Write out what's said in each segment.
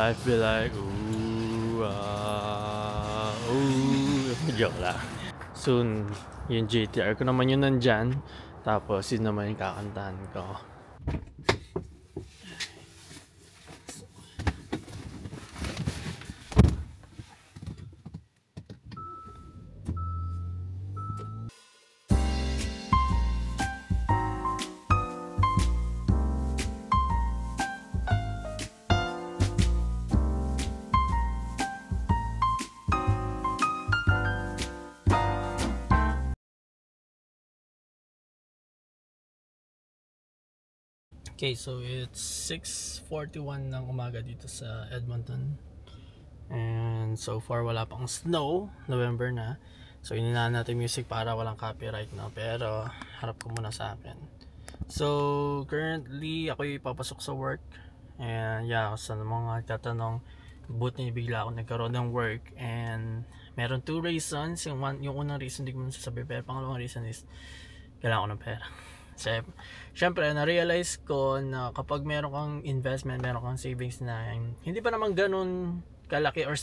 life be like, joke lang. Soon, yung GTR ko naman yun nandyan. Tapos yun naman yung kakantahan ko. Okay, so it's 6:41 ng umaga dito sa Edmonton. And so far wala pang snow, November na. So ininaan natin music para walang copyright na, pero harap ko muna sa akin. So currently ako papasok sa work. And yeah, sa mga tatanong, buti bigla ako nagkaroon ng work. And meron two reasons. Yung unang reason hindi ko muna sasabi, pero pangalawang reason is kailangan ko ng pera. Siyempre, na-realize ko na kapag meron kang investment, meron kang savings na hindi pa naman ganun kalaki or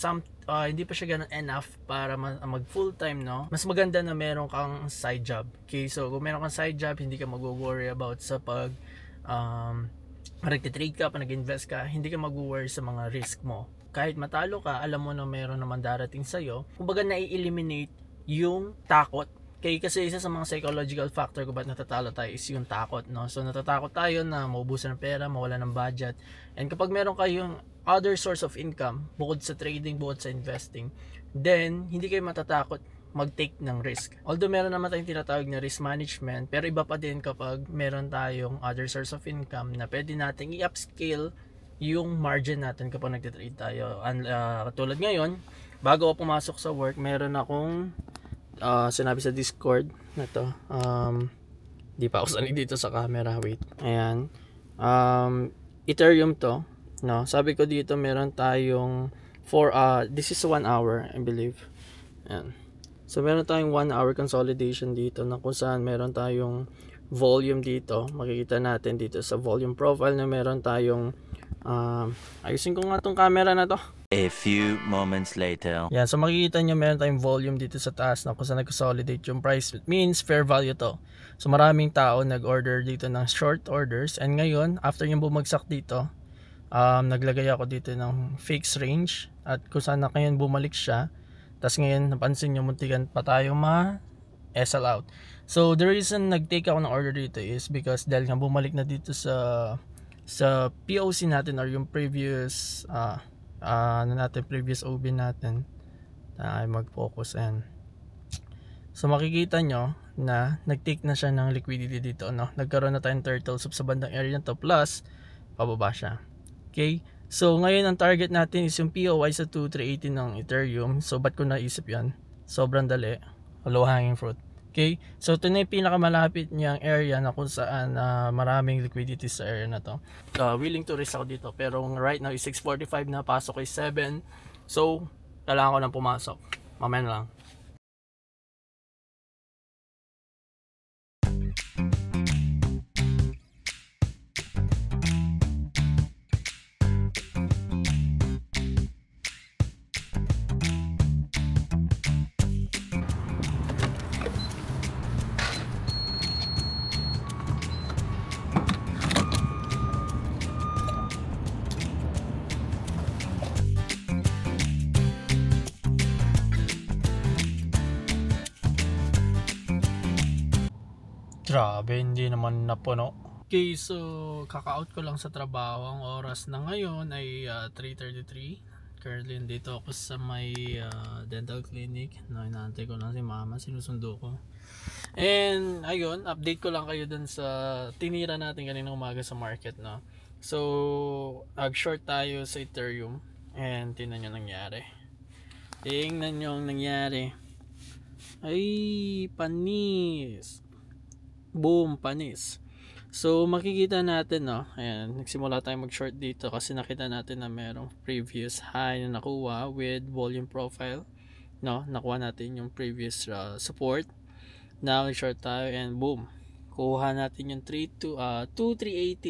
hindi pa siya ganun enough para mag full time, no? Mas maganda na meron kang side job. Okay, so kung meron kang side job, hindi ka mag-worry about sa pag nag-trade ka, pag nag-invest ka, hindi ka mag-worry sa mga risk mo. Kahit matalo ka, alam mo na meron naman darating sa'yo. Kumbaga na-eliminate yung takot. Kasi isa sa mga psychological factor kung ba't natatalo tayo is yung takot, no? So natatakot tayo na maubusan ng pera, mawala ng budget. And kapag meron kayong other source of income, bukod sa trading, bukod sa investing, then hindi kayo matatakot mag-take ng risk. Although meron naman tayong tinatawag na risk management, pero iba pa din kapag meron tayong other source of income na pwede nating i-upscale yung margin natin kapag nagtitrade tayo. Katulad ngayon, bago ako pumasok sa work, meron akong sinabi sa Discord na to. Di pa ako sanay dito sa camera. Wait. Ayan. Ethereum to. No? Sabi ko dito meron tayong this is 1 hour, I believe. Ayan. So meron tayong 1 hour consolidation dito na kung saan meron tayong volume dito. Makikita natin dito sa volume profile na meron tayong ayusin ko nga tong camera na to. A few moments later. Yan, so makikita nyo meron tayong volume dito sa taas na kung saan nag-consolidate yung price. It means fair value to. So maraming tao nag-order dito ng short orders. And ngayon, after yung bumagsak dito, naglagay ako dito ng fixed range. At kung saan na ngayon bumalik siya. Tapos ngayon, napansin nyo, muntikan pa tayo ma-sell out. So the reason nag-take ako ng order dito is because dahil nga bumalik na dito sa POC natin or yung previous previous OB natin, ay mag-focus. And so makikita nyo na nag-take na siya ng liquidity dito, no? Nagkaroon na tayong turtle soup sa bandang area na to, plus pababa siya. Okay, so ngayon ang target natin is yung POI sa 2,380 ng Ethereum. So ba't ko naisip yan? Sobrang dali, low hanging fruit. Okay, so ito na yung pinakamalapit niyang area na kung saan maraming liquidity sa area na to. Willing to risk ako dito, pero right now is 6:45 na, pasok is 7. So kailangan ko nang pumasok. Mamaya na lang. Grabe, hindi naman napuno. Okay, so kaka-out ko lang sa trabaho. Ang oras na ngayon ay 3:33. Currently dito ako sa may dental clinic. No, inaantay ko lang si mama, sinusundo ko. And ayun, update ko lang kayo dun sa tinira natin kaninang umaga sa market, no. So nag-short tayo sa Ethereum and tingnan nyo nangyari. Tingnan nyo ang nangyari. Ay, panis. Boom, panis. So makikita natin, no, ayan, nagsimula tayong mag-short dito kasi nakita natin na merong previous high na nakuha with volume profile, no, nakuha natin yung previous support. Now short tayo and boom, kuha natin yung 2318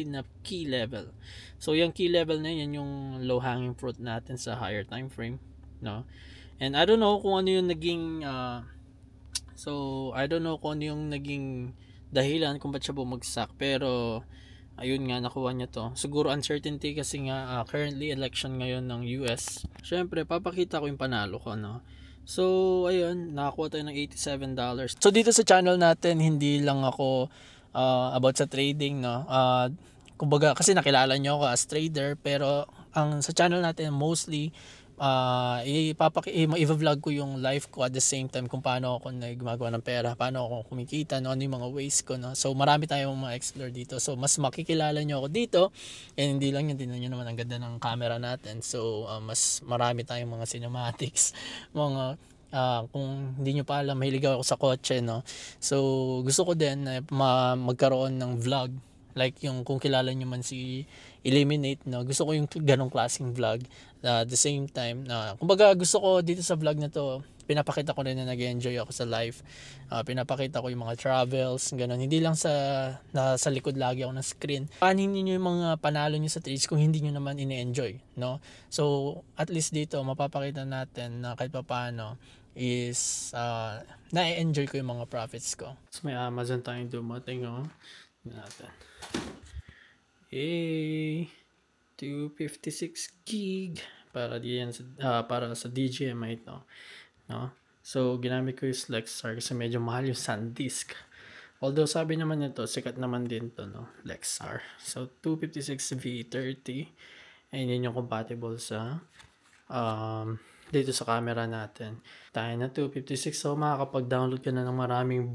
na key level. So yung key level na yan yung low hanging fruit natin sa higher time frame, no? And I don't know kung ano yung naging dahilan kung ba't siya bumagsak, pero ayun nga, nakuha niya to. Siguro uncertainty kasi nga currently election ngayon ng US. Syempre papakita ko yung panalo ko, no? So ayun, nakakuha tayo ng $87. So dito sa channel natin, hindi lang ako about sa trading, no? Kumbaga kasi nakilala nyo ako as trader, pero ang sa channel natin mostly i-vlog ko yung life ko at the same time kung paano ako gumagawa ng pera, paano ako kumikita, no? Ano yung mga ways ko, no? So marami tayong mga explore dito, so mas makikilala nyo ako dito, and hindi lang yun, tingnan nyo naman ang ganda ng camera natin. So mas marami tayong mga cinematics, mga kung hindi nyo pa alam, mahilig ako sa kotse, no? So gusto ko din magkaroon ng vlog, like yung kung kilala nyo man si Eliminate, no? Gusto ko yung ganong klaseng vlog. At the same time, kumbaga gusto ko dito sa vlog na to, pinapakita ko rin na nag-enjoy ako sa life. Pinapakita ko yung mga travels, ganon. Hindi lang sa likod lagi ako ng screen. Panin niyo yung mga panalo niyo sa trades kung hindi niyo naman ini-enjoy, no? So at least dito mapapakita natin na kahit paano is na-enjoy ko yung mga profits ko. So may Amazon tayong dumating, oh. Natin. 256 gig para diyan para sa DJI ito, no? So ginamit ko yung Lexar kasi medyo mahal yung SanDisk. Although sabi naman nito sikat naman din to, no? Lexar. So 256 V30, and yun yung compatible sa dito sa camera natin. Tayo na 256, so makakapag-download ka na ng maraming